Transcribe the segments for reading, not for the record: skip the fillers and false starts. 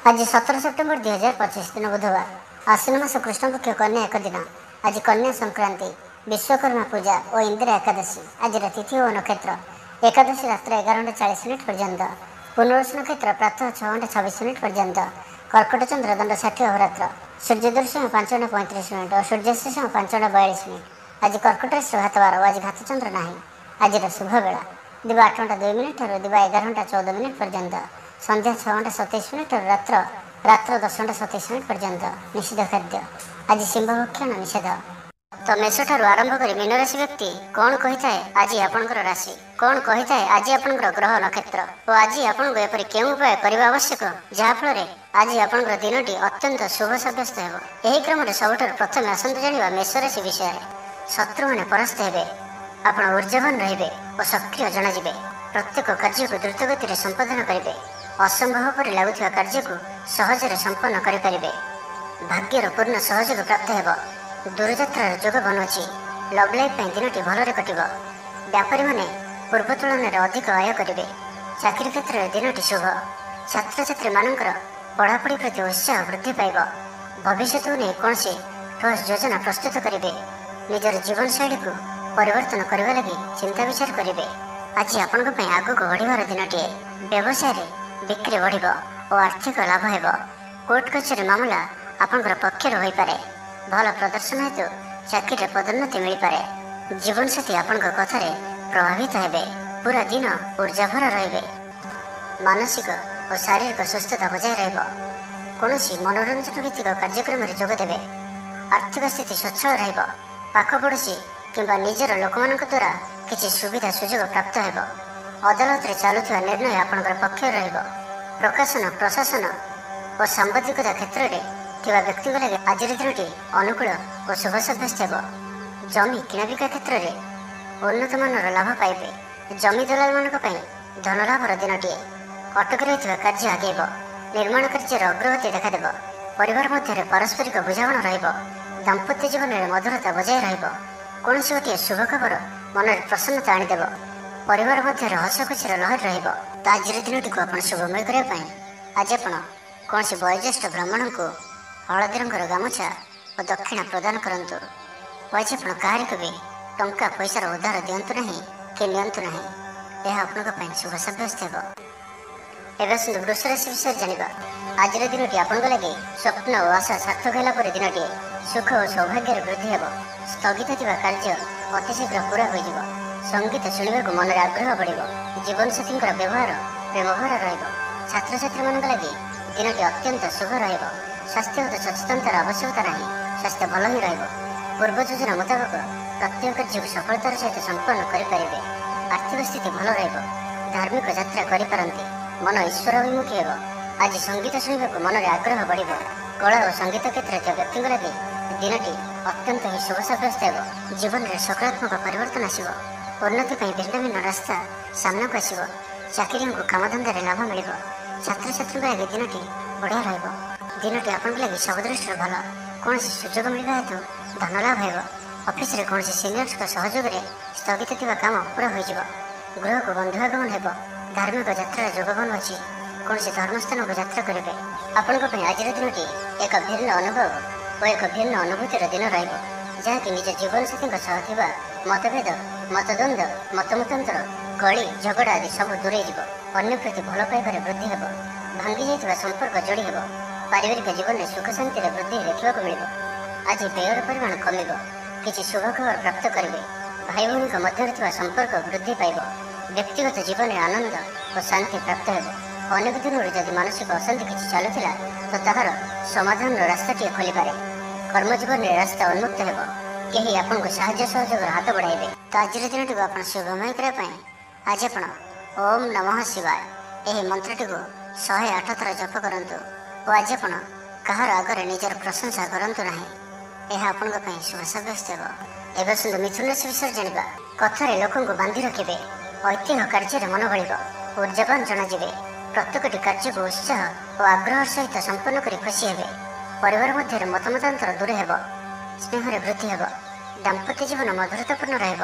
आज 17 सेप्टेम्बर 2025 दिन बुधवार आश्विन मास कृष्णपक्ष कन्या एक दिन। आज कन्या संक्रांति, विश्वकर्मा पूजा और इंदिरा एकादशी। आज तिथि और नक्षत्र एकादशी रात्र 11:40 पर्यंत, पुनर्वसु नक्षत्र प्रातः 6:26 पर्यंत, कर्कट चंद्र दंड 60 अहोरात्र, सूर्योदय समय 5:35 और सूर्यास्त समय 5:42। आज कर्कट राशि घातवार और आज घात चंद्र नहीं। आज शुभ बेला दिवा 8:02 और दिवा 11:14 पर्यंत, संध्या 6:27 और रात्र 10:27 पर्यंत। निषिद्ध खाद्य आज सिंह भक्षण निषेध। तो मेष ठारू आरंभ कर मीन राशि व्यक्ति कौन कही थाए आज आपणकर राशि, कौन कही थाए आज आपणकर ग्रह नक्षत्र और आज आपको एपरी केउं उपाय करबा आवश्यक जहाँफल आज आपणकर दिनटी अत्यंत शुभ सब्यस्त हेब। एही क्रम सबुठार प्रथम आसंतु जानिबा मेष राशि विषय। शत्रु माने परास्त हेबे, आपण ऊर्जावान रहिबे और सक्रिय जणाजिबे। प्रत्येक कार्य को द्रुत गति संपादन करेंगे। असंभव पर लगुवा कार्य को सहजरे संपन्न करें। भाग्यर पूर्ण सहयोग प्राप्त हेब। दूरयात्रार जोग बनुची। Love life दिनटी भलरे कटिब। व्यापारी माने पूर्व तुलन में अधिक आय करेंगे। चाकरी क्षेत्र में दिनटी शुभ। छात्र छात्री मानकर पढ़ापढ़ी प्रति उत्साह वृद्धि पाइब। भविष्य को नहीं कौन ठोस योजना प्रस्तुत करेंगे। निजर जीवन शैली को परिवर्तन करने लगी चिंता विचार करेंगे। आज आपण आग को बढ़िबार दिनटीए। व्यवसाय बिक्री बढ़िब और आर्थिक लाभ हेब। कोर्ट कचेरी मामला आपणकर पक्षर हो पारे। भल प्रदर्शन हेतु चाकरी पदोन्नति मिल पारे। जीवन साथी आपण कथार प्रभावित हेबे। पूरा दिन ऊर्जाभर रहिबे। मानसिक और शारीरिक सुस्थता बजाय रहिब। कौनसी मनोरंजन भित्तिक कार्यक्रम में जोगदेवे। आर्थिक स्थिति स्वच्छल रहिब। पाख पड़ोशी किंबा निजर लोक द्वारा किसी सुविधा सुजोग प्राप्त हेब। अदालत रे चलुवा निर्णय आपणकर पक्ष रहिब। प्रकाशन प्रशासन और सांबादिकता क्षेत्र में थिबा व्यक्ति लगे आज दिनटी अनुकूल और शुभ सब्यस्त हेब। जमी किणाबिका क्षेत्र में उन्नत मानर लाभ पाइबे। जमी दलाल मानक पई धन लाभर दिनटीए। अटक रही कार्य आगेब। निर्माण कार्य अग्रगति देखादेव। परिवार मध्य पारस्परिक बुझामणा रहिब। दाम्पत्य जीवन में मधुरता बजाय रहिब। कौन गोटे शुभ खबर मन में प्रसन्नता आनीदेव। परिवार मध्य हस खुशीर लहर रहिब। तो आज दिनटी को आप शुभमय करने आज आप कौन वयोज्येष्ठ ब्राह्मण को हलदी रंगर गामुछा और दक्षिणा प्रदान करंतु। आज आप कहार को भी टंका पैसार उधार दिंतु नहीं कि नियंतु नहीं। यह आपन शुभ सब्यस्त हेब। एवं सुंदर वृष राशि विषय जानिबा। आज दिनटी आपन लगे स्वप्न और आशा सार्थक होला दिनटी सुख और सौभाग्य वृद्धि हेब। स्थगित थिबा कार्य अति शीघ्र पूरा हो। संगीत शुणा मन में आग्रह बढ़। जीवन साथी व्यवहार प्रेमभर रहिब। छात्र छात्री मान लगे दिनटी अत्यंत शुभ रहिब। स्वास्थ्यगत सचेतनतार आवश्यकता नहीं। स्वास्थ्य भल ही रहिब। पूर्व योजना मुताबक प्रत्येक कार्य को सफलतार सहित संपन्न करें। आर्थिक स्थिति भल रहिब। धार्मिक यात्रा करिपारंती। मन ईश्वर अभिमुखी हेब। आज संगीत शुणा मन में आग्रह बढ़। कला और संगीत क्षेत्र में व्यक्ति लगे दिनटी अत्यंत ही शुभ सब्यस्त हेब। जीवन में सकारात्मक परिवर्तन आसिब। उन्नति भिन्न भिन्न रास्ता सामना को आसिब। चाकरी को कामधंदार लाभ मिल। छात्र छात्री लगे दिनटी बढ़िया रहिब। दिनटी आपन लगे सब दृष्टि भल। कौन सुजोग मिलवा हेतु धन लाभ हेब। ऑफिस रे कौन सीनियर्स सहयोग में स्थगित थिबा काम पूरा हो। गृह को बंधुआगमन हेब। धार्मिक यात्रा जोग बनुची। कौन धर्मस्थान को यात्रा करेंगे। आपण आज दिनटी एक भिन्न अनुभव और एक भिन्न अनुभूतिर दिन रहिब। जहाँकि निज जीवन साथी मतभेद मतद्वंद मतमतांतर कली झगड़ा आदि सब दूरे अन्य प्रति भल पाइबार वृद्धि हेब। भांगी जाइथिबा संपर्क जोड़ी हेब। पारिवारिक जीवन में सुख शांति वृद्धि देखा मिल। आज व्ययर परिमाण कमिब। किसी शुभ खबर प्राप्त करेंगे। भाई भौणी मध्य संपर्क वृद्धि पाइब। व्यक्तिगत जीवन में आनंद और शांति प्राप्त हेब। अनेक दिन जदि मानसिक अशांति किसी चलुला तो ताहार समाधान रास्ताटी खोली पारे। कर्मजीवन में रास्ता उन्मुक्त हेब। कहीं आपको साहाय्य सहयोग हाथ बढ़ाइबे। तो आज दिनटी को आप शुभमय करने आज आप ओम नमः शिवाय यह मंत्रटी को 108 थर जप करंतु। और आज आप कहार आगे निजर प्रशंसा करंतु नहीं। यह आपण शुभ सब्यस्त हेब। एवं सुंदर मिथुन राशि विषय जानिबा। कथार लोकों को बांधि रखिबे। ऐतिह्य कार्य मन बढ़। ऊर्जावान जनाजिबे। प्रत्येकटी कार्य को उत्साह और आग्रह सहित संपन्न कर खुशी हेबे। परिवार मध्य मतमतांतर दूर हेब। स्नेह वृद्धि हेब। दाम्पत्य जीवन मधुरतापूर्ण रहिब।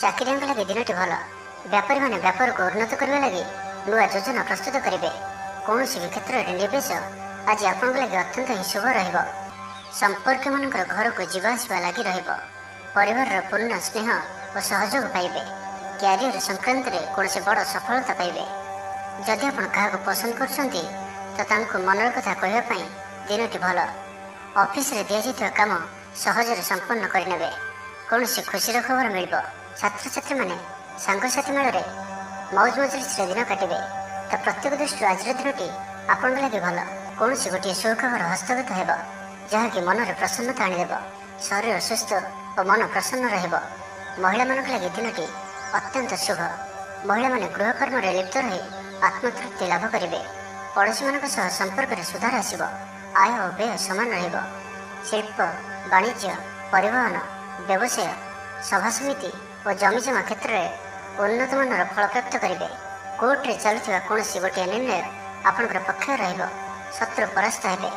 चाकरी लगे दिनटी भल। व्यापारी माने व्यापार को उन्नत करने लगे नुआ योजना प्रस्तुत करेंगे। कौन भी क्षेत्र में निवेश ଆଜି ଆପଣଙ୍କ ଲାଗି ଅତ୍ୟନ୍ତ ହିଁ ଶୁଭ ରହିବ। ସମ୍ପର୍କୀୟମାନଙ୍କର ଘରକୁ ଯିବା ଆସିବା ଲାଗି ରହିବ। ପରିବାରର ପୂର୍ଣ୍ଣ ସ୍ନେହ ଓ ସହଯୋଗ ପାଇବେ। କ୍ୟାରିୟର ସଂକ୍ରାନ୍ତରେ କୌଣସି ବଡ଼ ସଫଳତା ପାଇବେ। ଯଦି ଆପଣ କାହାକୁ ପସନ୍ଦ କରୁଛନ୍ତି ତ ତାଙ୍କୁ ମନର କଥା କହିବା ପାଇଁ ଦିନଟି ଭଲ। ଅଫିସରେ ଦିଆଯାଇଥିବା କାମ ସହଜରେ ସମ୍ପନ୍ନ କରିନେବେ। କୌଣସି ଖୁସିର ଖବର ମିଳିବ। ଛାତ୍ରଛାତ୍ରୀମାନେ ସାଙ୍ଗସାଥି ମେଳରେ ମଉଜ ମଜଲିସରେ ଦିନ କାଟିବେ। ତ ପ୍ରତ୍ୟେକ ଦୃଷ୍ଟିରୁ ଆଜିର ଦିନଟି ଆପଣଙ୍କ ଲାଗି ଭଲ। କୌଣସି ଗୋଟିଏ ସୁଖବର ହସ୍ତଗତ ହେବ ଯାହାକି ମନରେ ପ୍ରସନ୍ନତା ଆଣିଦେବ। ଶରୀର ସୁସ୍ଥ ଓ ମନ ପ୍ରସନ୍ନ ରହିବ। ମହିଳାମାନଙ୍କ ଲାଗି ଦିନଟି ଅତ୍ୟନ୍ତ ଶୁଭ। ମହିଳାମାନେ ଗୃହକର୍ମରେ ଲିପ୍ତ ରହି ଆତ୍ମତୃପ୍ତି ଲାଭ କରିବେ। ପଡ଼ୋଶୀମାନଙ୍କ ସହ ସମ୍ପର୍କରେ ସୁଧାର ଆସିବ। ଆୟ ଓ ବ୍ୟୟ ସମାନ ରହିବ। ଶିଳ୍ପ, ବାଣିଜ୍ୟ, ପରିବହନ, ବ୍ୟବସାୟ, ସଭାସମିତି ଓ ଜମିଜମା କ୍ଷେତ୍ରରେ ଉନ୍ନତମାନର ଫଳପ୍ରାପ୍ତ କରିବେ। କୋର୍ଟରେ ଚାଲୁଥିବା କୌଣସି ଗୋଟିଏ ନିର୍ଣ୍ଣୟ ଆପଣଙ୍କର ପକ୍ଷରେ ରହିବ। ଶତ୍ରୁ ପରାସ୍ତ ହେବେ।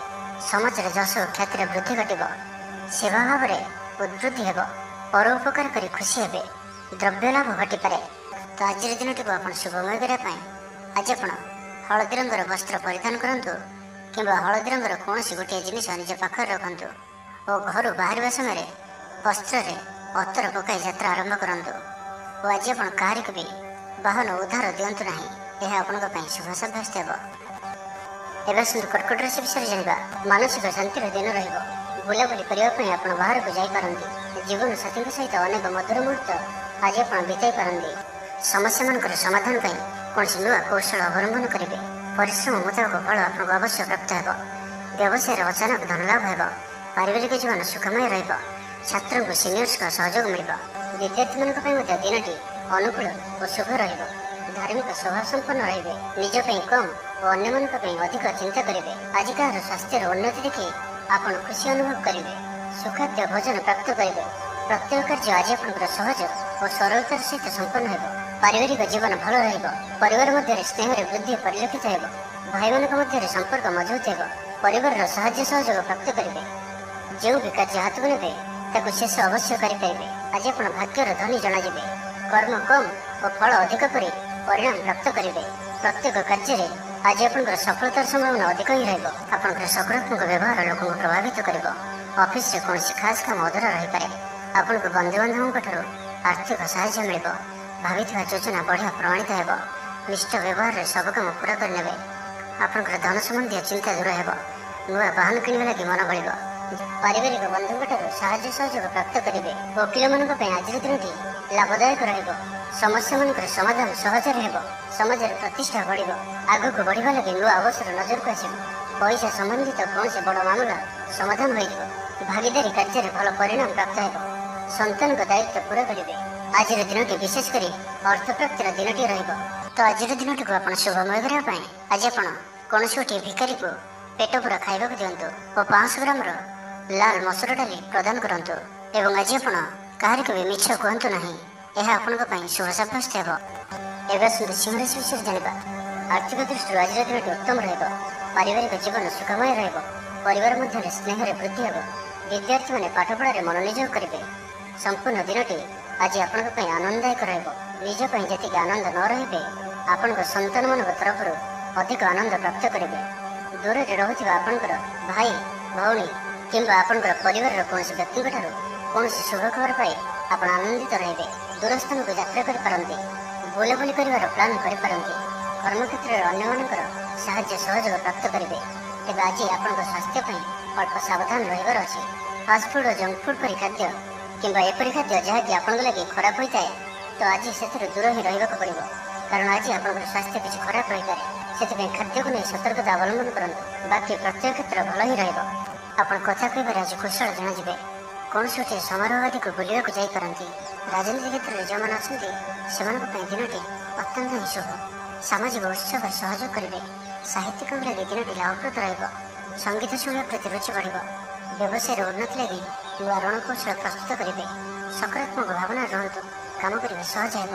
ସମାଜରେ ଯଶ ଓ ଖ୍ୟାତିରେ ବୃଦ୍ଧି ଘଟିବ। ସେବା ଭାବରେ ଉଦ୍ବୃଦ୍ଧି ହେବ। ପର ଉପକାର କରି ଖୁସି ହେବେ। ଦ୍ରବ୍ୟ ଲାଭ ଘଟିପାରେ। ତ ଆଜିର ଦିନଟିକୁ ଆପଣ ଶୁଭମୟ କରିବା ପାଇଁ ଆଜି ଆପଣ ହଳଦୀ ରଙ୍ଗର ବସ୍ତ୍ର ପରିଧାନ କରନ୍ତୁ କିମ୍ବା ହଳଦୀ ରଙ୍ଗର କୌଣସି ଗୋଟିଏ ଜିନିଷ ନିଜ ପାଖରେ ରଖନ୍ତୁ ଓ ଘରୁ ବାହାରିବା ସମୟରେ ବସ୍ତ୍ରରେ ଅତର ପକାଇ ଯାତ୍ରା ଆରମ୍ଭ କରନ୍ତୁ। ଓ ଆଜି ଆପଣ କାହାରିକୁ ବି ବାହନ ଉଦ୍ଧାର ଦିଅନ୍ତୁ ନାହିଁ। ଏହା ଆପଣଙ୍କ ପାଇଁ ଶୁଭ ସାବ୍ୟସ୍ତ ହେବ। ଏବେ ଆସନ୍ତୁ କର୍କଟ ରାଶି ବିଷୟରେ ଜାଣିବା। ମାନସିକ ଶାନ୍ତିର ଦିନ ରହିବ। ବୁଲାବୁଲି କରିବା ପାଇଁ ଆପଣ ବାହାରକୁ ଯାଇପାରନ୍ତି। ଜୀବନ ସାଥୀଙ୍କ ସହିତ ଅନେକ ମଧୁର ମୁହୂର୍ତ୍ତ ଆଜି ଆପଣ ବିତାଇ ପାରନ୍ତି। ସମସ୍ୟାମାନଙ୍କର ସମାଧାନ ପାଇଁ କୌଣସି ନୂଆ କୌଶଳ ଅବଲମ୍ବନ କରିବେ। ପରିଶ୍ରମ ମୁତାବକ ଫଳ ଆପଣଙ୍କୁ ଅବଶ୍ୟ ପ୍ରାପ୍ତ ହେବ। ବ୍ୟବସାୟରେ ଅଚାନକ ଧନଲାଭ ହେବ। ପାରିବାରିକ ଜୀବନ ସୁଖମୟ ରହିବ। ଛାତ୍ରଙ୍କୁ ସିନିୟର୍ସଙ୍କ ସହଯୋଗ ମିଳିବ। ବିଦ୍ୟାର୍ଥୀମାନଙ୍କ ପାଇଁ ମଧ୍ୟ ଦିନଟି ଅନୁକୂଳ ଓ ଶୁଭ ରହିବ। ଧାର୍ମିକ ସ୍ୱଭାବ ସମ୍ପନ୍ନ ରହିବେ। ନିଜ ପାଇଁ କମ୍ ଓ ଅନ୍ୟମାନଙ୍କ ପାଇଁ ଅଧିକ ଚିନ୍ତା କରିବେ। ଆଜି କାହାର ସ୍ୱାସ୍ଥ୍ୟର ଉନ୍ନତି ଦେଖି ଆପଣ ଖୁସି ଅନୁଭବ କରିବେ। ସୁଖାଦ୍ୟ ଭୋଜନ ପ୍ରାପ୍ତ କରିବେ। ପ୍ରତ୍ୟେକ କାର୍ଯ୍ୟ ଆଜି ଆପଣଙ୍କର ସହଜ ଓ ସରଳତାର ସହିତ ସମ୍ପନ୍ନ ହେବ। ପାରିବାରିକ ଜୀବନ ଭଲ ରହିବ। ପରିବାର ମଧ୍ୟରେ ସ୍ନେହରେ ବୃଦ୍ଧି ପରିଲକ୍ଷିତ ହେବ। ଭାଇମାନଙ୍କ ମଧ୍ୟରେ ସମ୍ପର୍କ ମଜବୁତ ହେବ। ପରିବାରର ସାହାଯ୍ୟ ସହଯୋଗ ପ୍ରାପ୍ତ କରିବେ। ଯେଉଁ ବି କାର୍ଯ୍ୟ ହାତକୁ ନେବେ ତାକୁ ଶେଷ ଅବଶ୍ୟ କରିପାରିବେ। ଆଜି ଆପଣ ଭାଗ୍ୟର ଧନୀ ଜଣାଯିବେ। କର୍ମ କମ୍ ଓ ଫଳ ଅଧିକ କରି ପରିଣାମ ପ୍ରାପ୍ତ କରିବେ। ପ୍ରତ୍ୟେକ କାର୍ଯ୍ୟରେ ଆଜି ଆପଣଙ୍କର ସଫଳତାର ସମ୍ଭାବନା ଅଧିକ ହିଁ ରହିବ। ଆପଣଙ୍କର ସକାରାତ୍ମକ ବ୍ୟବହାର ଲୋକଙ୍କୁ ପ୍ରଭାବିତ କରିବ। ଅଫିସରେ କୌଣସି ଖାସ୍ କାମ ଅଧୁରା ରହିପାରେ। ଆପଣଙ୍କୁ ବନ୍ଧୁବାନ୍ଧବଙ୍କ ଠାରୁ ଆର୍ଥିକ ସାହାଯ୍ୟ ମିଳିବ। ଭାବିଥିବା ଯୋଜନା ବଢ଼ିଆ ପ୍ରମାଣିତ ହେବ। ନିଷ୍ଠ ବ୍ୟବହାରରେ ସବୁ କାମ ପୁରା କରିନେବେ। ଆପଣଙ୍କର ଧନ ସମ୍ବନ୍ଧୀୟ ଚିନ୍ତା ଦୂର ହେବ। ନୂଆ ବାହନ କିଣିବା ଲାଗି ମନ ବଳିବ। ପାରିବାରିକ ବନ୍ଧୁଙ୍କ ଠାରୁ ସାହାଯ୍ୟ ସହଯୋଗ ପ୍ରାପ୍ତ କରିବେ। ଓକିଲମାନଙ୍କ ପାଇଁ ଆଜିର ଦିନଟି ଲାଭଦାୟକ ରହିବ। ସମସ୍ୟାମାନଙ୍କର ସମାଧାନ ସହଜରେ ହେବ। ସମାଜରେ ପ୍ରତିଷ୍ଠା ବଢ଼ିବ। ଆଗକୁ ବଢ଼ିବା ଲାଗି ନୂଆ ଅବସର ନଜରକୁ ଆସିବ। ପଇସା ସମ୍ବନ୍ଧିତ କୌଣସି ବଡ଼ ମାମଲା ସମାଧାନ ହୋଇଯିବ। ଭାଗିଦାରୀ କାର୍ଯ୍ୟରେ ଭଲ ପରିଣାମ ପ୍ରାପ୍ତ ହେବ। ସନ୍ତାନଙ୍କ ଦାୟିତ୍ୱ ପୁରା କରିବେ। ଆଜିର ଦିନଟି ବିଶେଷ କରି ଅର୍ଥପ୍ରାପ୍ତିର ଦିନଟିଏ ରହିବ। ତ ଆଜିର ଦିନଟିକୁ ଆପଣ ଶୁଭମୟ କରିବା ପାଇଁ ଆଜି ଆପଣ କୌଣସି ଗୋଟିଏ ଭିକାରୀକୁ ପେଟ ପୁରା ଖାଇବାକୁ ଦିଅନ୍ତୁ ଓ 500 ଗ୍ରାମର ଲାଲ ମସୁର ଡାଲି ପ୍ରଦାନ କରନ୍ତୁ। ଏବଂ ଆଜି ଆପଣ କାହାରିକୁ ବି ମିଛ କୁହନ୍ତୁ ନାହିଁ। ଏହା ଆପଣଙ୍କ ପାଇଁ ଶୁଭ ସାବ୍ୟସ୍ତ ହେବ। ଏବେ ଆସନ୍ତୁ ସିଂହ ରାଶି ବିଷୟରେ ଜାଣିବା। ଆର୍ଥିକ ଦୃଷ୍ଟିରୁ ଆଜିର ଦିନଟି ଉତ୍ତମ ରହିବ। ପାରିବାରିକ ଜୀବନ ସୁଖମୟ ରହିବ। ପରିବାର ମଧ୍ୟରେ ସ୍ନେହରେ ବୃଦ୍ଧି ହେବ। ବିଦ୍ୟାର୍ଥୀମାନେ ପାଠପଢ଼ାରେ ମନୋନିଯୋଗ କରିବେ। ସମ୍ପୂର୍ଣ୍ଣ ଦିନଟି ଆଜି ଆପଣଙ୍କ ପାଇଁ ଆନନ୍ଦଦାୟକ ରହିବ। ନିଜ ପାଇଁ ଯେତିକି ଆନନ୍ଦ ନ ରହିବେ ଆପଣଙ୍କ ସନ୍ତାନମାନଙ୍କ ତରଫରୁ ଅଧିକ ଆନନ୍ଦ ପ୍ରାପ୍ତ କରିବେ। ଦୂରରେ ରହୁଥିବା ଆପଣଙ୍କର ଭାଇ ଭଉଣୀ କିମ୍ବା ଆପଣଙ୍କର ପରିବାରର କୌଣସି ବ୍ୟକ୍ତିଙ୍କ ଠାରୁ କୌଣସି ଶୁଭ ଖବର ପାଇ ଆପଣ ଆନନ୍ଦିତ ରହିବେ। ଦୂରସ୍ଥାନକୁ ଯାତ୍ରା କରିପାରନ୍ତି। ବୁଲାବୁଲି କରିବାର ପ୍ଲାନ୍ କରିପାରନ୍ତି। କର୍ମକ୍ଷେତ୍ରରେ ଅନ୍ୟମାନଙ୍କର ସାହାଯ୍ୟ ସହଯୋଗ ପ୍ରାପ୍ତ କରିବେ। ତେବେ ଆଜି ଆପଣଙ୍କ ସ୍ୱାସ୍ଥ୍ୟ ପାଇଁ ଅଳ୍ପ ସାବଧାନ ରହିବାର ଅଛି। ଫାଷ୍ଟଫୁଡ୍ ଓ ଜଙ୍କ ଫୁଡ୍ ପରି ଖାଦ୍ୟ କିମ୍ବା ଏପରି ଖାଦ୍ୟ ଯାହାକି ଆପଣଙ୍କ ଲାଗି ଖରାପ ହୋଇଥାଏ ତ ଆଜି ସେଥିରୁ ଦୂର ହିଁ ରହିବାକୁ ପଡ଼ିବ। କାରଣ ଆଜି ଆପଣଙ୍କର ସ୍ୱାସ୍ଥ୍ୟ କିଛି ଖରାପ ରହିପାରେ। ସେଥିପାଇଁ ଖାଦ୍ୟକୁ ନେଇ ସତର୍କତା ଅବଲମ୍ବନ କରନ୍ତୁ। ବାକି ପ୍ରତ୍ୟେକ କ୍ଷେତ୍ର ଭଲ ହିଁ ରହିବ। ଆପଣ କଥା କହିବାରେ ଆଜି କୁଶଳ ଜଣାଯିବେ। କୌଣସି ଗୋଟିଏ ସମାରୋହ ଆଦିକୁ ବୁଲିବାକୁ ଯାଇପାରନ୍ତି। ରାଜନୀତି କ୍ଷେତ୍ରରେ ଯେଉଁମାନେ ଅଛନ୍ତି ସେମାନଙ୍କ ପାଇଁ ଦିନଟି ଅତ୍ୟନ୍ତ ହିଁ ଶୁଭ। ସାମାଜିକ ଉତ୍ସବରେ ସହଯୋଗ କରିବେ। ସାହିତ୍ୟିକଙ୍କ ଲାଗି ଦିନଟି ଲାଭପ୍ରଦ ରହିବ। ସଙ୍ଗୀତ ଶୁଣିବା ପ୍ରତି ରୁଚି ବଢ଼ିବ। ବ୍ୟବସାୟରେ ଉନ୍ନତି ଲାଗି ନୂଆ ରଣକୌଶଳ ପ୍ରସ୍ତୁତ କରିବେ। ସକାରାତ୍ମକ ଭାବନାରେ ରୁହନ୍ତୁ। କାମ କରିବା ସହଜ ହେବ।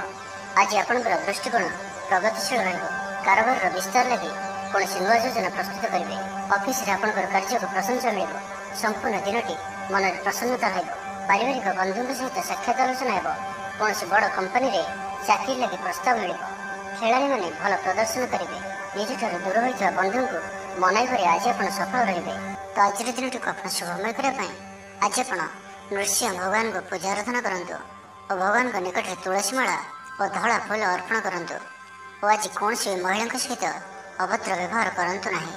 ଆଜି ଆପଣଙ୍କର ଦୃଷ୍ଟିକୋଣ ପ୍ରଗତିଶୀଳ ରହିବ। କାରବାରର ବିସ୍ତାର ଲାଗି କୌଣସି ନୂଆ ଯୋଜନା ପ୍ରସ୍ତୁତ କରିବେ। ଅଫିସରେ ଆପଣଙ୍କର କାର୍ଯ୍ୟକୁ ପ୍ରଶଂସା ମିଳିବ। ସମ୍ପୂର୍ଣ୍ଣ ଦିନଟି ମନରେ ପ୍ରସନ୍ନତା ରହିବ। ପାରିବାରିକ ବନ୍ଧୁଙ୍କ ସହିତ ସାକ୍ଷାତ ଆଲୋଚନା ହେବ। କୌଣସି ବଡ଼ କମ୍ପାନୀରେ ଚାକିରି ଲାଗି ପ୍ରସ୍ତାବ ମିଳିବ। ଖେଳାଳିମାନେ ଭଲ ପ୍ରଦର୍ଶନ କରିବେ। ନିଜଠାରୁ ଦୂର ହୋଇଥିବା ବନ୍ଧୁଙ୍କୁ ମନାଇବାରେ ଆଜି ଆପଣ ସଫଳ ରହିବେ। ତ ଆଜିର ଦିନଟିକୁ ଆପଣ ଶୁଭମୟ କରିବା ପାଇଁ ଆଜି ଆପଣ ନୃସିଂହ ଭଗବାନଙ୍କୁ ପୂଜା ଆରାଧନା କରନ୍ତୁ ଓ ଭଗବାନଙ୍କ ନିକଟରେ ତୁଳସୀ ମାଳା ଓ ଧଳା ଫୁଲ ଅର୍ପଣ କରନ୍ତୁ ଓ ଆଜି କୌଣସି ମହିଳାଙ୍କ ସହିତ ଅଭଦ୍ର ବ୍ୟବହାର କରନ୍ତୁ ନାହିଁ।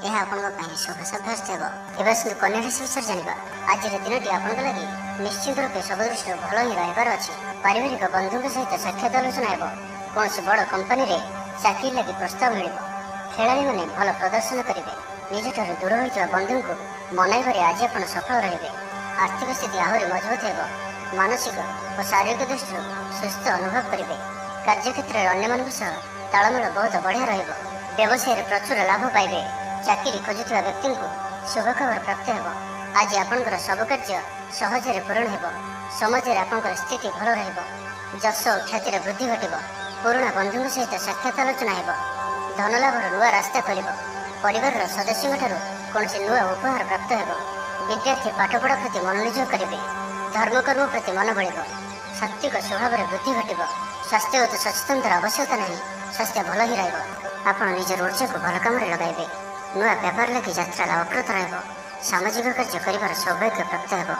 ଏହା ଆପଣଙ୍କ ପାଇଁ ଶୁଭ ସାବ୍ୟସ୍ତ ହେବ। ଏବେ ଆସନ୍ତୁ କନ୍ୟା ରାଶି ବିଷୟରେ ଜାଣିବା। ଆଜିର ଦିନଟି ଆପଣଙ୍କ ଲାଗି ନିଶ୍ଚିତ ରୂପେ ସବୁ ଦୃଷ୍ଟିରୁ ଭଲ ହିଁ ରହିବାର ଅଛି। ପାରିବାରିକ ବନ୍ଧୁଙ୍କ ସହିତ ସାକ୍ଷାତ ଆଲୋଚନା ହେବ। କୌଣସି ବଡ଼ କମ୍ପାନୀରେ ଚାକିରି ଲାଗି ପ୍ରସ୍ତାବ ମିଳିବ। ଖେଳାଳିମାନେ ଭଲ ପ୍ରଦର୍ଶନ କରିବେ। ନିଜଠାରୁ ଦୂର ହୋଇଥିବା ବନ୍ଧୁଙ୍କୁ ମନାଇବାରେ ଆଜି ଆପଣ ସଫଳ ରହିବେ। ଆର୍ଥିକ ସ୍ଥିତି ଆହୁରି ମଜବୁତ ହେବ। ମାନସିକ ଓ ଶାରୀରିକ ଦୃଷ୍ଟିରୁ ସୁସ୍ଥ ଅନୁଭବ କରିବେ। କାର୍ଯ୍ୟକ୍ଷେତ୍ରରେ ଅନ୍ୟମାନଙ୍କ ସହ ତାଳମେଳ ବହୁତ ବଢ଼ିଆ ରହିବ। ବ୍ୟବସାୟରେ ପ୍ରଚୁର ଲାଭ ପାଇବେ। ଚାକିରି ଖୋଜୁଥିବା ବ୍ୟକ୍ତିଙ୍କୁ ଶୁଭ ଖବର ପ୍ରାପ୍ତ ହେବ। ଆଜି ଆପଣଙ୍କର ସବୁ କାର୍ଯ୍ୟ ସହଜରେ ପୂରଣ ହେବ। ସମାଜରେ ଆପଣଙ୍କର ସ୍ଥିତି ଭଲ ରହିବ। ଯଶ ଓ ଖ୍ୟାତିର ବୃଦ୍ଧି ଘଟିବ। ପୁରୁଣା ବନ୍ଧୁଙ୍କ ସହିତ ସାକ୍ଷାତ ଆଲୋଚନା ହେବ। ଧନଲାଭର ନୂଆ ରାସ୍ତା ଖୋଲିବ। ପରିବାରର ସଦସ୍ୟଙ୍କଠାରୁ କୌଣସି ନୂଆ ଉପହାର ପ୍ରାପ୍ତ ହେବ। ବିଦ୍ୟାର୍ଥୀ ପାଠପଢ଼ା ପ୍ରତି ମନୋନିଯୋଗ କରିବେ। ଧର୍ମକର୍ମ ପ୍ରତି ମନ ବଳିବ। ସାତ୍ତ୍ୱିକ ସ୍ୱଭାବରେ ବୃଦ୍ଧି ଘଟିବ। ସ୍ୱାସ୍ଥ୍ୟଗତ ସଚେତନତାର ଆବଶ୍ୟକତା ନାହିଁ। ସ୍ୱାସ୍ଥ୍ୟ ଭଲ ହିଁ ରହିବ। ଆପଣ ନିଜର ଉର୍ଜାକୁ ଭଲ କାମରେ ଲଗାଇବେ। ନୂଆ ବ୍ୟାପାର ଲାଗି ଯାତ୍ରା ଲାଭପ୍ରଦ ରହିବ। ସାମାଜିକ କାର୍ଯ୍ୟ କରିବାର ସୌଭାଗ୍ୟ ପ୍ରାପ୍ତ ହେବ।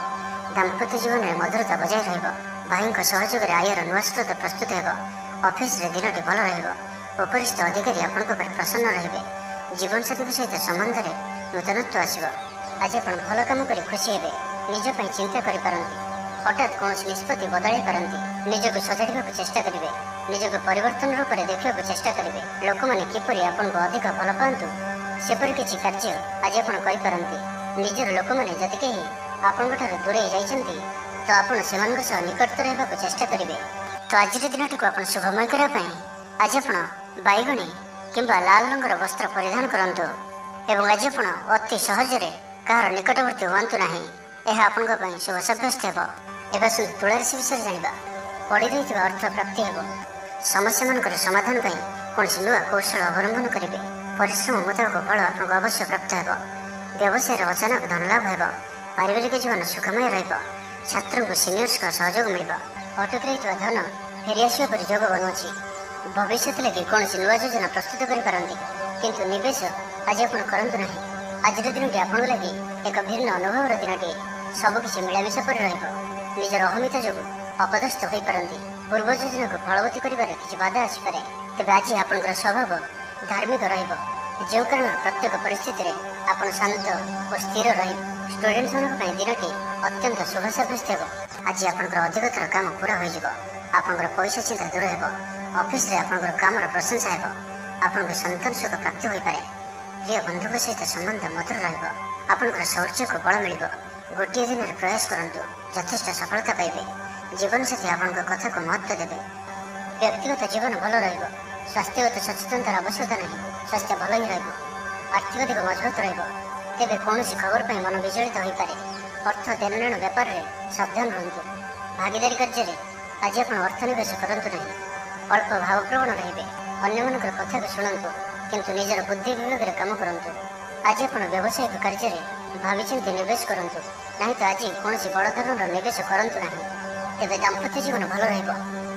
ଦାମ୍ପତ୍ୟ ଜୀବନରେ ମଧୁରତା ବଜାୟ ରହିବ। ଭାଇଙ୍କ ସହଯୋଗରେ ଆୟର ନୂଆ ସ୍ରୋତ ପ୍ରସ୍ତୁତ ହେବ। ଅଫିସରେ ଦିନଟି ଭଲ ରହିବ। ଉପରିସ୍ଥ ଅଧିକାରୀ ଆପଣଙ୍କ ଉପରେ ପ୍ରସନ୍ନ ରହିବେ। ଜୀବନସାଥୀଙ୍କ ସହିତ ସମ୍ବନ୍ଧରେ ନୂତନତ୍ୱ ଆସିବ। ଆଜି ଆପଣ ଭଲ କାମ କରି ଖୁସି ହେବେ। ନିଜ ପାଇଁ ଚିନ୍ତା କରିପାରନ୍ତି। ହଠାତ୍ କୌଣସି ନିଷ୍ପତ୍ତି ବଦଳାଇ ପାରନ୍ତି। ନିଜକୁ ସଜାଡ଼ିବାକୁ ଚେଷ୍ଟା କରିବେ। ନିଜକୁ ପରିବର୍ତ୍ତନ ରୂପରେ ଦେଖିବାକୁ ଚେଷ୍ଟା କରିବେ। ଲୋକମାନେ କିପରି ଆପଣଙ୍କୁ ଅଧିକ ଭଲ ପାଆନ୍ତୁ ସେପରି କିଛି କାର୍ଯ୍ୟ ଆଜି ଆପଣ କରିପାରନ୍ତି। ନିଜର ଲୋକମାନେ ଯଦି କେହି ଆପଣଙ୍କଠାରୁ ଦୂରେଇ ଯାଇଛନ୍ତି ତ ଆପଣ ସେମାନଙ୍କ ସହ ନିକଟତର ହେବାକୁ ଚେଷ୍ଟା କରିବେ। ତ ଆଜିର ଦିନଟିକୁ ଆପଣ ଶୁଭମୟ କରିବା ପାଇଁ ଆଜି ଆପଣ ବାଇଗଣୀ କିମ୍ବା ଲାଲ ରଙ୍ଗର ବସ୍ତ୍ର ପରିଧାନ କରନ୍ତୁ ଏବଂ ଆଜି ଆପଣ ଅତି ସହଜରେ କାହାର ନିକଟବର୍ତ୍ତୀ ହୁଅନ୍ତୁ ନାହିଁ। ଏହା ଆପଣଙ୍କ ପାଇଁ ଶୁଭ ସାବ୍ୟସ୍ତ ହେବ। ଏବେ ଆସନ୍ତୁ ତୁଳା ରାଶି ବିଷୟରେ ଜାଣିବା। ପଡ଼ି ରହିଥିବା ଅର୍ଥ ପ୍ରାପ୍ତି ହେବ। ସମସ୍ୟାମାନଙ୍କର ସମାଧାନ ପାଇଁ କୌଣସି ନୂଆ କୌଶଳ ଅବଲମ୍ବନ କରିବେ। ପରିଶ୍ରମ ମୁତାବକ ଫଳ ଆପଣଙ୍କୁ ଅବଶ୍ୟ ପ୍ରାପ୍ତ ହେବ। ବ୍ୟବସାୟରେ ଅଚାନକ ଧନଲାଭ ହେବ। ପାରିବାରିକ ଜୀବନ ସୁଖମୟ ରହିବ। ଛାତ୍ରଙ୍କୁ ସିନିୟର୍ସଙ୍କ ସହଯୋଗ ମିଳିବ। ଅଟକି ରହିଥିବା ଧନ ଫେରିଆସିବା ପରି ଯୋଗ ବନୁଅଛି। ଭବିଷ୍ୟତ ଲାଗି କୌଣସି ନୂଆ ଯୋଜନା ପ୍ରସ୍ତୁତ କରିପାରନ୍ତି କିନ୍ତୁ ନିବେଶ ଆଜି ଆପଣ କରନ୍ତୁ ନାହିଁ। ଆଜିର ଦିନଟି ଆପଣଙ୍କ ଲାଗି ଏକ ଭିନ୍ନ ଅନୁଭବର ଦିନଟିଏ। ସବୁକିଛି ମିଳାମିଶା ପରି ରହିବ। ନିଜର ଅହମିକା ଯୋଗୁଁ ଅପଦସ୍ଥ ହୋଇପାରନ୍ତି। ପୂର୍ବ ଯୋଜନାକୁ ଫଳବତୀ କରିବାରେ କିଛି ବାଧା ଆସିପାରେ। ତେବେ ଆଜି ଆପଣଙ୍କର ସ୍ୱଭାବ ଧାର୍ମିକ ରହିବ। ଯେଉଁ କାରଣରୁ ପ୍ରତ୍ୟେକ ପରିସ୍ଥିତିରେ ଆପଣ ଶାନ୍ତ ଓ ସ୍ଥିର ରହିବେ। ଷ୍ଟୁଡେଣ୍ଟମାନଙ୍କ ପାଇଁ ଦିନଟି ଅତ୍ୟନ୍ତ ଶୁଭ ସାବ୍ୟସ୍ତ ହେବ। ଆଜି ଆପଣଙ୍କର ଅଧିକତର କାମ ପୁରା ହୋଇଯିବ। ଆପଣଙ୍କର ପଇସା ଚିନ୍ତା ଦୂର ହେବ। ଅଫିସରେ ଆପଣଙ୍କର କାମର ପ୍ରଶଂସା ହେବ। ଆପଣଙ୍କୁ ସନ୍ତାନ ସୁଖ ପ୍ରାପ୍ତି ହୋଇପାରେ। ପ୍ରିୟ ବନ୍ଧୁଙ୍କ ସହିତ ସମ୍ବନ୍ଧ ମଧୁର ରହିବ। ଆପଣଙ୍କର ଶୌର୍ଯ୍ୟକୁ ବଳ ମିଳିବ। ଗୋଟିଏ ଦିନରେ ପ୍ରୟାସ କରନ୍ତୁ। ଯଥେଷ୍ଟ ସଫଳତା ପାଇବେ। ଜୀବନସାଥୀ ଆପଣଙ୍କ କଥାକୁ ମହତ୍ତ୍ୱ ଦେବେ। ବ୍ୟକ୍ତିଗତ ଜୀବନ ଭଲ ରହିବ। ସ୍ୱାସ୍ଥ୍ୟଗତ ସଚେତନତାର ଆବଶ୍ୟକତା ନାହିଁ। ସ୍ୱାସ୍ଥ୍ୟ ଭଲ ହିଁ ରହିବ। ଆର୍ଥିକ ଦିଗ ମଜବୁତ ରହିବ। ତେବେ କୌଣସି ଖବର ପାଇଁ ମନ ବିଚଳିତ ହୋଇପାରେ। ଅର୍ଥ ଦେଣନେଣ ବ୍ୟାପାରରେ ସାବଧାନ ରୁହନ୍ତୁ। ଭାଗିଦାରୀ କାର୍ଯ୍ୟରେ ଆଜି ଆପଣ ଅର୍ଥ ନିବେଶ କରନ୍ତୁ ନାହିଁ। ଅଳ୍ପ ଭାବପ୍ରବଣ ରହିବେ। ଅନ୍ୟମାନଙ୍କର କଥାକୁ ଶୁଣନ୍ତୁ କିନ୍ତୁ ନିଜର ବୁଦ୍ଧି ବିବେକରେ କାମ କରନ୍ତୁ। ଆଜି ଆପଣ ବ୍ୟବସାୟିକ କାର୍ଯ୍ୟରେ ଭାବିଚିନ୍ତି ନିବେଶ କରନ୍ତୁ ନାହିଁ ତ ଆଜି କୌଣସି ବଡ଼ ଧରଣର ନିବେଶ କରନ୍ତୁ ନାହିଁ। ତେବେ ଦାମ୍ପତ୍ୟ ଜୀବନ ଭଲ ରହିବ।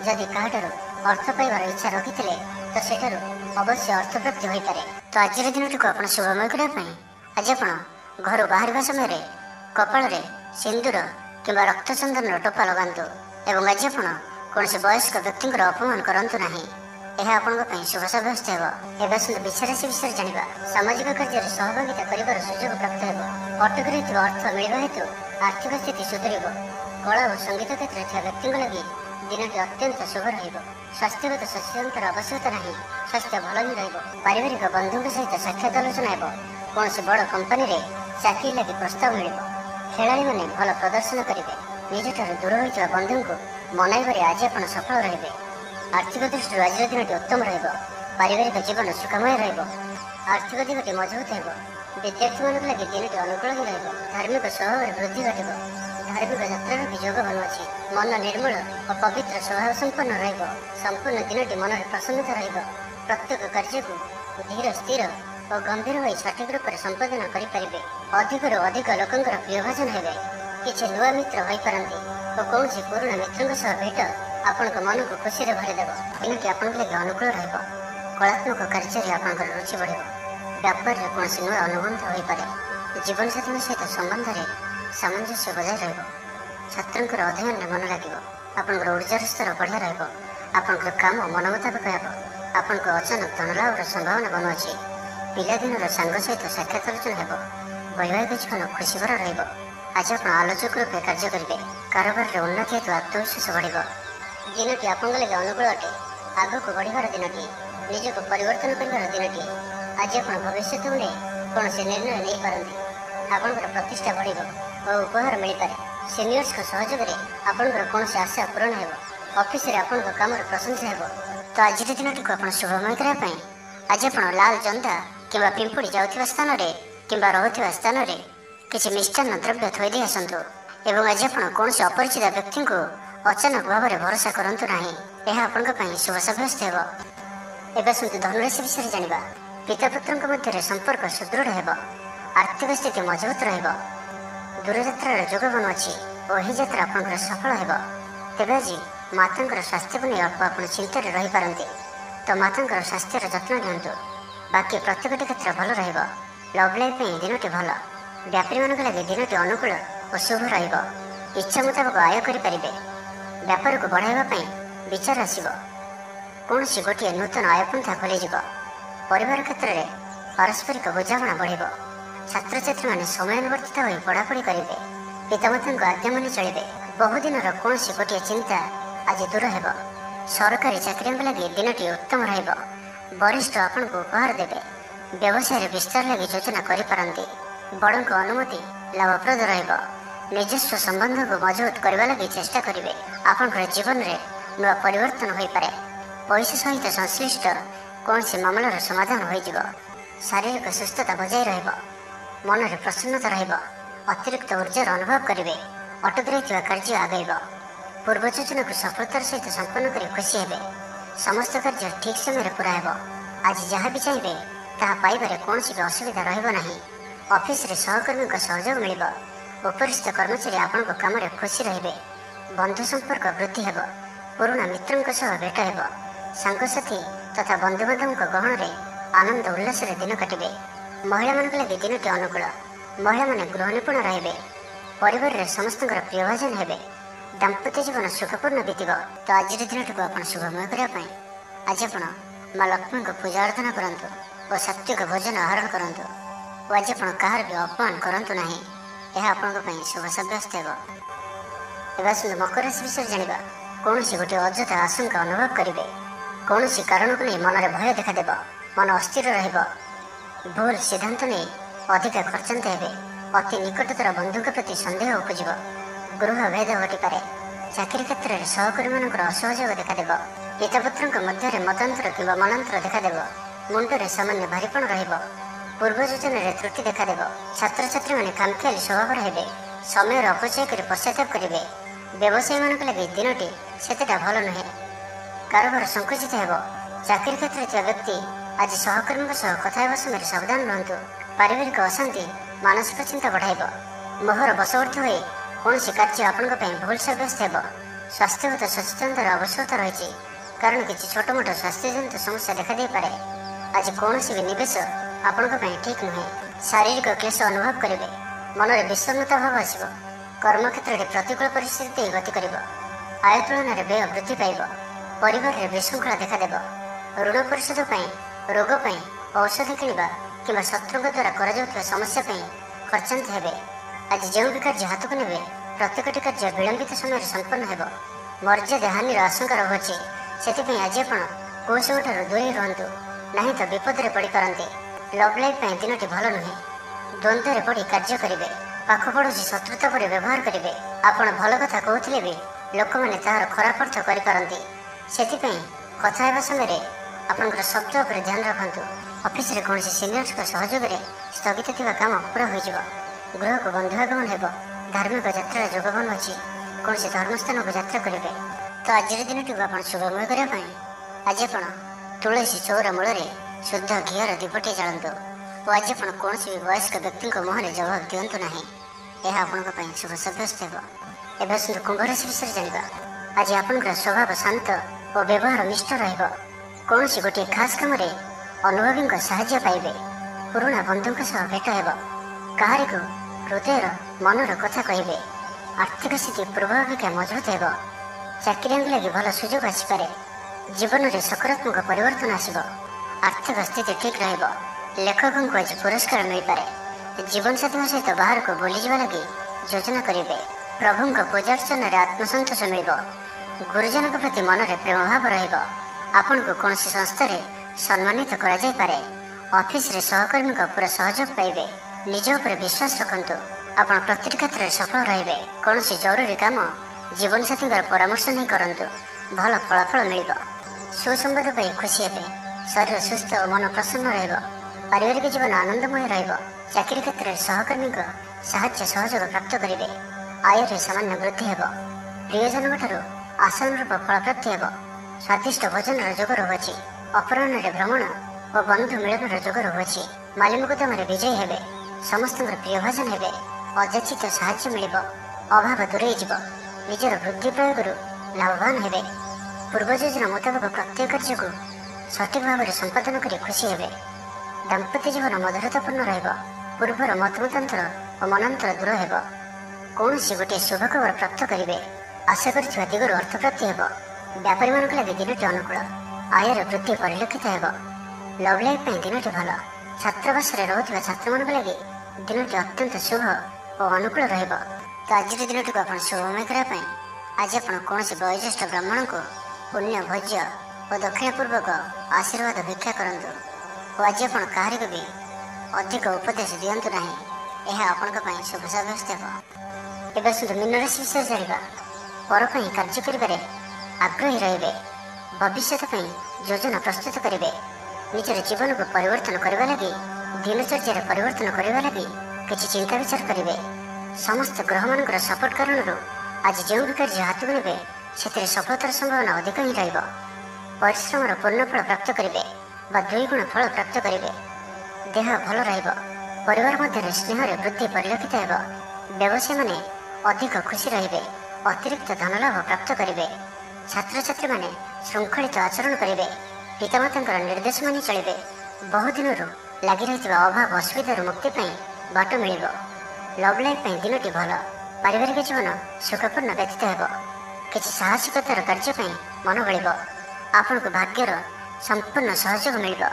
ଯଦି କାହାଠାରୁ ଅର୍ଥ ପାଇବାର ଇଚ୍ଛା ରଖିଥିଲେ ତ ସେଠାରୁ ଅବଶ୍ୟ ଅର୍ଥପ୍ରାପ୍ତି ହୋଇପାରେ। ତ ଆଜିର ଦିନଟିକୁ ଆପଣ ଶୁଭମୟ କରିବା ପାଇଁ ଆଜି ଆପଣ ଘରୁ ବାହାରିବା ସମୟରେ କପାଳରେ ସିନ୍ଦୁର କିମ୍ବା ରକ୍ତଚନ୍ଦନର ଟୋପା ଲଗାନ୍ତୁ ଏବଂ ଆଜି ଆପଣ କୌଣସି ବୟସ୍କ ବ୍ୟକ୍ତିଙ୍କର ଅପମାନ କରନ୍ତୁ ନାହିଁ। ଏହା ଆପଣଙ୍କ ପାଇଁ ଶୁଭ ସାବ୍ୟସ୍ତ ହେବ। ଏବେ ଆସନ୍ତୁ ବୃଷ ରାଶି ବିଷୟରେ ଜାଣିବା। ସାମାଜିକ କାର୍ଯ୍ୟରେ ସହଭାଗିତା କରିବାର ସୁଯୋଗ ପ୍ରାପ୍ତ ହେବ। ଅଟକି ରହିଥିବା ଅର୍ଥ ମିଳିବା ହେତୁ ଆର୍ଥିକ ସ୍ଥିତି ସୁଧୁରିବ। କଳା ଓ ସଙ୍ଗୀତ କ୍ଷେତ୍ରରେ ଥିବା ବ୍ୟକ୍ତିଙ୍କ ଲାଗି ଦିନଟି ଅତ୍ୟନ୍ତ ଶୁଭ ରହିବ। ସ୍ୱାସ୍ଥ୍ୟଗତ ସଚେତନତାର ଆବଶ୍ୟକତା ନାହିଁ। ସ୍ୱାସ୍ଥ୍ୟ ଭଲ ହିଁ ରହିବ। ପାରିବାରିକ ବନ୍ଧୁଙ୍କ ସହିତ ସାକ୍ଷାତ ଆଲୋଚନା ହେବ। କୌଣସି ବଡ଼ କମ୍ପାନୀରେ ଚାକିରି ଲାଗି ପ୍ରସ୍ତାବ ମିଳିବ। ଖେଳାଳିମାନେ ଭଲ ପ୍ରଦର୍ଶନ କରିବେ। ନିଜଠାରୁ ଦୂର ହୋଇଥିବା ବନ୍ଧୁଙ୍କୁ ମନାଇବାରେ ଆଜି ଆପଣ ସଫଳ ରହିବେ। ଆର୍ଥିକ ଦୃଷ୍ଟିରୁ ଆଜିର ଦିନଟି ଉତ୍ତମ ରହିବ। ପାରିବାରିକ ଜୀବନ ସୁଖମୟ ରହିବ। ଆର୍ଥିକ ଦିଗଟି ମଜବୁତ ହେବ। ବିଦ୍ୟାର୍ଥୀମାନଙ୍କ ଲାଗି ଦିନଟି ଅନୁକୂଳ ହିଁ ରହିବ। ଧାର୍ମିକ ସ୍ୱଭାବରେ ବୃଦ୍ଧି ଘଟିବ। ଧାର୍ମିକ ଯାତ୍ରାର ବି ଯୋଗ ବନୁଅଛି। ମନ ନିର୍ମଳ ଓ ପବିତ୍ର ସ୍ୱଭାବ ସମ୍ପନ୍ନ ରହିବ। ସମ୍ପୂର୍ଣ୍ଣ ଦିନଟି ମନରେ ପ୍ରସନ୍ନତା ରହିବ। ପ୍ରତ୍ୟେକ କାର୍ଯ୍ୟକୁ ଧୀର ସ୍ଥିର ଓ ଗମ୍ଭୀର ହୋଇ ସଠିକ ରୂପରେ ସମ୍ପାଦନ କରିପାରିବେ। ଅଧିକରୁ ଅଧିକ ଲୋକଙ୍କର ପ୍ରିୟଭାଜନ ହେବେ। କିଛି ନୂଆ ମିତ୍ର ହୋଇପାରନ୍ତି ଓ କୌଣସି ପୁରୁଣା ମିତ୍ରଙ୍କ ସହ ଭେଟ ଆପଣଙ୍କ ମନକୁ ଖୁସିରେ ଭରିଦେବ। ଦିନଟି ଆପଣଙ୍କ ଲାଗି ଅନୁକୂଳ ରହିବ। କଳାତ୍ମକ କାର୍ଯ୍ୟରେ ଆପଣଙ୍କର ରୁଚି ବଢ଼ିବ। व्यापार कौन नुआ अनुबंध हो पारे, जीवनसाथी सहित संबंध में सामंजस्य बजाय रहिब, छात्रंकर अध्ययन में मन लगे, आपंकर ऊर्जार स्तर बढ़िया रहिब, आपंकर काम मन मुताबिक हेब, आपंक अचानक धनलाभर संभावना बनुअछि, पिलादिनर सांग सहित साक्षात आलोचना हेब, वैवाहिक जीवन खुशी भरा रहिब। आज आप आलोचक रूपे कार्य करेंगे, कारोबार में उन्नति हेतु आत्मविश्वास बढ़। दिनटी आपंक लगे अनुकूल अटे, आगक बढ़िबार दिनटी, निजक परिवर्तन कर दिनटी। आज आप भविष्य में कौन से निर्णय नहीं पारती, आपंकर प्रतिष्ठा बढ़ और उपहार मिल पारे। सीनियर्स सहयोग में आपंकर कौन से आशा पूरण हो, ऑफिस रे आपन काम प्रशंसा हो। तो आज दिन टी आप शुभमय करने आज आप लाल जंदा कि पिंपुड़ी जाऊा स्थान में कि रोचा स्थान में किसी मिष्टान्न द्रव्य थोदे आसतु एवं आज आप कौन से अपरिचित व्यक्ति को अचानक भाव में भरोसा करूँ ना, यह आपण शुभ सब्यस्त हो। एवं आसतु धनुराशि विषय जाना, पिता पुत्र मध्य संपर्क सुदृढ़ हो, आर्थिक स्थिति मजबूत रहिब, दूरयात्रार जोग बनुअछि और यही यात्रा आपंकर सफल हो। तेज आज माता स्वास्थ्य को नहीं अल्प आप चिंतार रही पारती, तो माता स्वास्थ्यर जत्न नियंतु। बाकी प्रत्येक क्षेत्र भल रहिब। लव लाइफ दिनटी भल, व्यापारी मान लगे दिनटी अनुकूल और शुभ रहिब। इच्छा मुताबक आय करें, व्यापार को बढ़ाइबा विचार आसिब, कौन सी गोटे नूतन आयपंथा खोलीज। परिवार क्षेत्र में पारस्परिक बुझाणा बढ़, छात्र छात्री मैंने समयानुवर्तित हो पढ़ापढ़ी करेंगे, पितामाता आज्ञा मानि चलिए। बहुदिन कौन सी गोटे चिंता आज दूर हो। सरकारी चाकरी लगे दिनटी उत्तम रहिब। वरिष्ठ आपण को उपहार देवे, व्यवसाय विस्तार लगे योजना करें, बड़ अनुमति लाभप्रद रहिब। निजस्व संबंध को मजबूत करने लगी चेष्टा करेंगे। आपंकर जीवन में नुआ परिवर्तन हो पारे। पैसा सहित संश्लिष्ट कौन सी मामलार समाधान हो। शारीरिक सुस्थता बजाय रहिब, मन में प्रसन्नता रहिब, अतिरिक्त ऊर्जार अनुभव करेंगे, अटक रही कार्य आगेब। पूर्व योजना को सफलतार सहित संपन्न कर खुशी हे। समस्त कार्य ठीक समय पूरा हो। आज जहाँ भी चाहिए ताहा पाइबारे कौन सी भी असुविधा रहिब नहीं। ऑफिस रे सहकर्मी सहयोग मिल, उपरिस्थ कर्मचारी आपण काम खुशी रहिबे। बंधु संपर्क वृद्धि हेब, पुराना मित्रों भेट हेब, सांगसाथी तथा बंधुबांधव गहन में आनंद उल्लास दिन काटे। महिला मान लगे दिनटी अनुकूल, महिला माने गृह निपुण रहिबे, परिवार रे समस्त प्रियभाजन हेबे, दाम्पत्य जीवन सुखपूर्ण बीतब। तो आज दिन को आप शुभमय करने आज आप माँ लक्ष्मी को पूजा अर्चना करंतु और सात्विक भोजन आहरण करंतु और आज आप कहार भी अपमान करंतु नहीं, यह आपण शुभ सब्यस्त हो। एवं मकर राशि विषय जाना, कौन सी गोटे अଯଥା आशंका अनुभव करेंगे, कौन सी कारण को नहीं मन में भय देखादेव, मन अस्थिर रहिब, भूल सिद्धांत नहीं अधिक खर्चांत हे, अति निकटतर बंधु प्रति संदेह उपजिब, गृह भेद घटी पारे, चाकरी क्षेत्र में सहकर्मी मान असहयोग देखादेव, पितापुत्र मध्य मतांतर कि मनांतर देखादेव, मुंडे सामान्य भारीपण रहिब, पूर्व योजन त्रुटि देखादेव, छात्र छात्री मैंने कामखियाली स्वभाव हे, समय अपचय कर पश्चाताप करेंगे। व्यवसायी मान लगे दिनटी सेतेटा भल नुहे, कारोबार संकुचित हो। चाकरी क्षेत्र में व्यक्ति आज सहकर्मी कथा समय सावधान रुहतु। पारिवारिक अशांति मानसिक चिंता बढ़ाइब, मोहर बशवर्ती हो कौन सी कार्य आपण भूल सब्यस्त हो। स्वास्थ्यगत सचेतनतार आवश्यकता रही, कारण किसी छोट मोट स्वास्थ्यजनित समस्या देखा दे पारे। आज कौन सी भी निवेश आपण ठीक नुहे, शारीरिक क्लेश अनुभव करेंगे, मन में विषमता भाव आसब, कर्मक्षेत्र में प्रतिकूल परिस्थिति गति कर, आय तुलन में व्यय वृद्धि पाइब, परिवार में विशृंखला देखादेव, ऋण परिशोध रोग औषध किणवा कि शत्रु द्वारा कर समस्या खर्चांत हे। आज जो भी कार्य हाथ को ने प्रत्येक कार्य विलंबित समय संपन्न हो। मर्यादा हानि आशंका रहुछि, से आज आप कौशल दूरे रुहतु, नहीं तो विपद में पड़ पारती। लव लाइफ दिनटी भल नुहे, द्वंद्व में पड़ कार्य करेंगे, पाख पड़ोसी शत्रुता पर व्यवहार करेंगे। आपड़ भल कथा कहते भी लोक मैंने तार खराब अर्थ करपारती, से कथा समय आपंकर शब्द पर ध्यान रखु। ऑफिस रे कौन सीनियर्स सहयोग में स्थगित थी काम पूरा हो। गृह को बंधुआगमन हो, धार्मिक यात्रा जोग बनुअछि, कौन से धर्मस्थान को यात्रा करेंगे। तो आज दिन को आप शुभमय करने आज आप तुलसी चौर मूल शुद्ध घीर दीपटे जातु और आज आप कौन भी वयस्क व्यक्ति मुहर जवाब दिंतु ना, यह आपण शुभ सब्यस्त हो। एवं सुंदर कुंभ राशि विषय जाना, आज आपंकर स्वभाव शांत और व्यवहार निष्ठ रहिब, कौन सी गोटे खास कम अनुभवी साहाय्य पाइबे, ପୁରୁଣା ବନ୍ଧୁଙ୍କ ସହ ଭେଟ ହେବ। କାହାରିକୁ ହୃଦୟର ମନର କଥା କହିବେ। ଆର୍ଥିକ ସ୍ଥିତି ପୂର୍ବ ଅପେକ୍ଷା ମଜବୁତ ହେବ। ଚାକିରିଆଙ୍କୁ ଲାଗି ଭଲ ସୁଯୋଗ ଆସିପାରେ। ଜୀବନରେ ସକାରାତ୍ମକ ପରିବର୍ତ୍ତନ ଆସିବ। ଆର୍ଥିକ ସ୍ଥିତି ଠିକ୍ ରହିବ। ଲେଖକଙ୍କୁ ଆଜି ପୁରସ୍କାର ମିଳିପାରେ। ଜୀବନସାଥୀଙ୍କ ସହିତ ବାହାରକୁ ବୁଲିଯିବା ଲାଗି ଯୋଜନା କରିବେ। ପ୍ରଭୁଙ୍କ ପୂଜାର୍ଚ୍ଚନାରେ ଆତ୍ମସନ୍ତୋଷ ମିଳିବ। ଗୁରୁଜନଙ୍କ ପ୍ରତି ମନରେ ପ୍ରେମ ଭାବ ରହିବ। ଆପଣଙ୍କୁ କୌଣସି ସଂସ୍ଥାରେ ସମ୍ମାନିତ କରାଯାଇପାରେ। ଅଫିସରେ ସହକର୍ମୀଙ୍କ ପୁରା ସହଯୋଗ ପାଇବେ। ନିଜ ଉପରେ ବିଶ୍ୱାସ ରଖନ୍ତୁ। ଆପଣ ପ୍ରତିଟି କ୍ଷେତ୍ରରେ ସଫଳ ରହିବେ। କୌଣସି ଜରୁରୀ କାମ ଜୀବନସାଥୀଙ୍କର ପରାମର୍ଶ ନେଇ କରନ୍ତୁ। ଭଲ ଫଳାଫଳ ମିଳିବ। ସୁସମ୍ବାଦ ପାଇ ଖୁସି ହେବେ। ଶରୀର ସୁସ୍ଥ ଓ ମନ ପ୍ରସନ୍ନ ରହିବ। ପାରିବାରିକ ଜୀବନ ଆନନ୍ଦମୟ ରହିବ। ଚାକିରି କ୍ଷେତ୍ରରେ ସହକର୍ମୀଙ୍କ ସାହାଯ୍ୟ ସହଯୋଗ ପ୍ରାପ୍ତ କରିବେ। ଆୟରେ ସାମାନ୍ୟ ବୃଦ୍ଧି ହେବ। ପ୍ରିୟଜନଙ୍କଠାରୁ ଆଶାନୁରୂପ ଫଳପ୍ରାପ୍ତି ହେବ। ସ୍ୱାଦିଷ୍ଟ ଭୋଜନର ଯୋଗ ରହୁଅଛି। ଅପରାହ୍ନରେ ଭ୍ରମଣ ଓ ବନ୍ଧୁ ମିଳନର ଯୋଗ ରହୁଅଛି। ମାଲିମୁକଦ୍ଦମାରେ ବିଜୟୀ ହେବେ। ସମସ୍ତଙ୍କର ପ୍ରିୟ ଭାଜନ ହେବେ। ଅଯାଚିତ ସାହାଯ୍ୟ ମିଳିବ। ଅଭାବ ଦୂରେଇ ଯିବ। ନିଜର ବୁଦ୍ଧି ପ୍ରୟୋଗରୁ ଲାଭବାନ ହେବେ। ପୂର୍ବ ଯୋଜନା ମୁତାବକ ପ୍ରତ୍ୟେକ କାର୍ଯ୍ୟକୁ ସଠିକ ଭାବରେ ସମ୍ପାଦନ କରି ଖୁସି ହେବେ। ଦାମ୍ପତ୍ୟ ଜୀବନ ମଧୁରତାପୂର୍ଣ୍ଣ ରହିବ। ପୂର୍ବର ମତମତାନ୍ତର ଓ ମନାନ୍ତର ଦୂର ହେବ। କୌଣସି ଗୋଟିଏ ଶୁଭ ଖବର ପ୍ରାପ୍ତ କରିବେ। ଆଶା କରିଥିବା ଦିଗରୁ ଅର୍ଥପ୍ରାପ୍ତି ହେବ। ବ୍ୟାପାରୀମାନଙ୍କ ଲାଗି ଦିନଟି ଅନୁକୂଳ। ଆୟର ବୃଦ୍ଧି ପରିଲକ୍ଷିତ ହେବ। ଲଭ୍ ଲାଇଫ୍ ପାଇଁ ଦିନଟି ଭଲ। ଛାତ୍ରାବାସରେ ରହୁଥିବା ଛାତ୍ରମାନଙ୍କ ଲାଗି ଦିନଟି ଅତ୍ୟନ୍ତ ଶୁଭ ଓ ଅନୁକୂଳ ରହିବ। ତ ଆଜିର ଦିନଟିକୁ ଆପଣ ଶୁଭମୟ କରିବା ପାଇଁ ଆଜି ଆପଣ କୌଣସି ବୟୋଜ୍ୟେଷ୍ଠ ବ୍ରାହ୍ମଣଙ୍କୁ ପୁଣ୍ୟ ଭୋଜ୍ୟ ଓ ଦକ୍ଷିଣପୂର୍ବକ ଆଶୀର୍ବାଦ ଭିକ୍ଷା କରନ୍ତୁ। ଓ ଆଜି ଆପଣ କାହାରିକୁ ବି ଅଧିକ ଉପଦେଶ ଦିଅନ୍ତୁ ନାହିଁ। ଏହା ଆପଣଙ୍କ ପାଇଁ ଶୁଭ ସାବ୍ୟସ୍ତ ହେବ। ଏବେ ଆସନ୍ତୁ ମୀନ ରାଶି ବିଷୟରେ ଜାଣିବା। ପର ପାଇଁ କାର୍ଯ୍ୟ କରିବାରେ ଆଗ୍ରହୀ ରହିବେ। ଭବିଷ୍ୟତ ପାଇଁ ଯୋଜନା ପ୍ରସ୍ତୁତ କରିବେ। ନିଜର ଜୀବନକୁ ପରିବର୍ତ୍ତନ କରିବା ଲାଗି ଦିନଚର୍ଯ୍ୟାରେ ପରିବର୍ତ୍ତନ କରିବା ଲାଗି କିଛି ଚିନ୍ତା ବିଚାର କରିବେ। ସମସ୍ତ ଗ୍ରହମାନଙ୍କର ସପୋର୍ଟ କାରଣରୁ ଆଜି ଯେଉଁ ବି କାର୍ଯ୍ୟ ହାତକୁ ନେବେ ସେଥିରେ ସଫଳତାର ସମ୍ଭାବନା ଅଧିକ ହିଁ ରହିବ। ପରିଶ୍ରମର ପୂର୍ଣ୍ଣ ଫଳ ପ୍ରାପ୍ତ କରିବେ ବା 2 ଗୁଣ ଫଳ ପ୍ରାପ୍ତ କରିବେ। ଦେହ ଭଲ ରହିବ। ପରିବାର ମଧ୍ୟରେ ସ୍ନେହରେ ବୃଦ୍ଧି ପରିଲକ୍ଷିତ ହେବ। ବ୍ୟବସାୟୀମାନେ ଅଧିକ ଖୁସି ରହିବେ। ଅତିରିକ୍ତ ଧନଲାଭ ପ୍ରାପ୍ତ କରିବେ। ଛାତ୍ରଛାତ୍ରୀମାନେ ଶୃଙ୍ଖଳିତ ଆଚରଣ କରିବେ। ପିତାମାତାଙ୍କର ନିର୍ଦ୍ଦେଶ ମାନି ଚଳିବେ। ବହୁଦିନରୁ ଲାଗି ରହିଥିବା ଅଭାବ ଅସୁବିଧାରୁ ମୁକ୍ତି ପାଇଁ ବାଟ ମିଳିବ। ଲଭ୍ ଲାଇଫ୍ ପାଇଁ ଦିନଟି ଭଲ। ପାରିବାରିକ ଜୀବନ ସୁଖପୂର୍ଣ୍ଣ ବ୍ୟତୀତ ହେବ। କିଛି ସାହସିକତାର କାର୍ଯ୍ୟ ପାଇଁ ମନ ବଳିବ। ଆପଣଙ୍କୁ ଭାଗ୍ୟର ସମ୍ପୂର୍ଣ୍ଣ ସହଯୋଗ ମିଳିବ।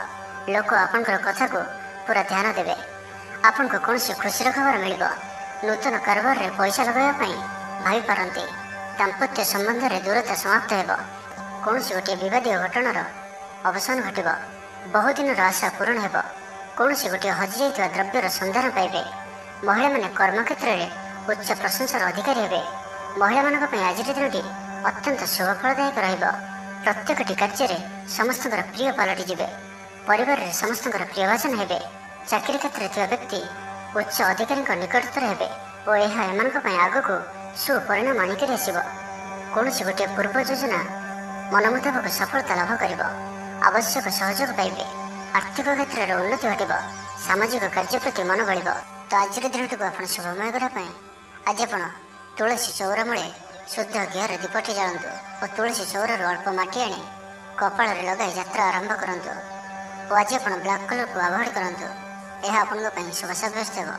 ଲୋକ ଆପଣଙ୍କର କଥାକୁ ପୁରା ଧ୍ୟାନ ଦେବେ। ଆପଣଙ୍କୁ କୌଣସି ଖୁସିର ଖବର ମିଳିବ। ନୂତନ କାରବାରରେ ପଇସା ଲଗାଇବା ପାଇଁ ଭାବିପାରନ୍ତି। ଦାମ୍ପତ୍ୟ ସମ୍ବନ୍ଧରେ ଦୂରତା ସମାପ୍ତ ହେବ। କୌଣସି ଗୋଟିଏ ବିବାଦୀୟ ଘଟଣାର ଅବସାନ ଘଟିବ। ବହୁଦିନର ଆଶା ପୂରଣ ହେବ। କୌଣସି ଗୋଟିଏ ହଜିଯାଇଥିବା ଦ୍ରବ୍ୟର ସନ୍ଧାନ ପାଇବେ। ମହିଳାମାନେ କର୍ମକ୍ଷେତ୍ରରେ ଉଚ୍ଚ ପ୍ରଶଂସାର ଅଧିକାରୀ ହେବେ। ମହିଳାମାନଙ୍କ ପାଇଁ ଆଜିର ଦିନଟି ଅତ୍ୟନ୍ତ ଶୁଭଫଳଦାୟକ ରହିବ। ପ୍ରତ୍ୟେକଟି କାର୍ଯ୍ୟରେ ସମସ୍ତଙ୍କର ପ୍ରିୟ ପାଲଟିଯିବେ। ପରିବାରରେ ସମସ୍ତଙ୍କର ପ୍ରିୟଭାଜନ ହେବେ। ଚାକିରି କ୍ଷେତ୍ରରେ ଥିବା ବ୍ୟକ୍ତି ଉଚ୍ଚ ଅଧିକାରୀଙ୍କ ନିକଟତର ହେବେ ଓ ଏହା ଏମାନଙ୍କ ପାଇଁ ଆଗକୁ ସୁପରିଣାମ ଆଣିକରି ଆସିବ। କୌଣସି ଗୋଟିଏ ପୂର୍ବ ଯୋଜନା ମନ ମୁତାବକ ସଫଳତା ଲାଭ କରିବ। ଆବଶ୍ୟକ ସହଯୋଗ ପାଇବେ। ଆର୍ଥିକ କ୍ଷେତ୍ରରେ ଉନ୍ନତି ଘଟିବ। ସାମାଜିକ କାର୍ଯ୍ୟ ପ୍ରତି ମନ ବଳିବ। ତ ଆଜିର ଦିନଟିକୁ ଆପଣ ଶୁଭମୟ କରିବା ପାଇଁ ଆଜି ଆପଣ ତୁଳସୀ ଚଉରା ମୂଳେ ଶୁଦ୍ଧ ଘିଅର ଦୀପଟି ଜାଳନ୍ତୁ ଓ ତୁଳସୀ ଚଉରାରୁ ଅଳ୍ପ ମାଟି ଆଣି କପାଳରେ ଲଗାଇ ଯାତ୍ରା ଆରମ୍ଭ କରନ୍ତୁ। ଓ ଆଜି ଆପଣ ବ୍ଲାକ୍ କଲର୍କୁ ଆଭଏଡ୍ କରନ୍ତୁ। ଏହା ଆପଣଙ୍କ ପାଇଁ ଶୁଭ ସାବ୍ୟସ୍ତ ହେବ।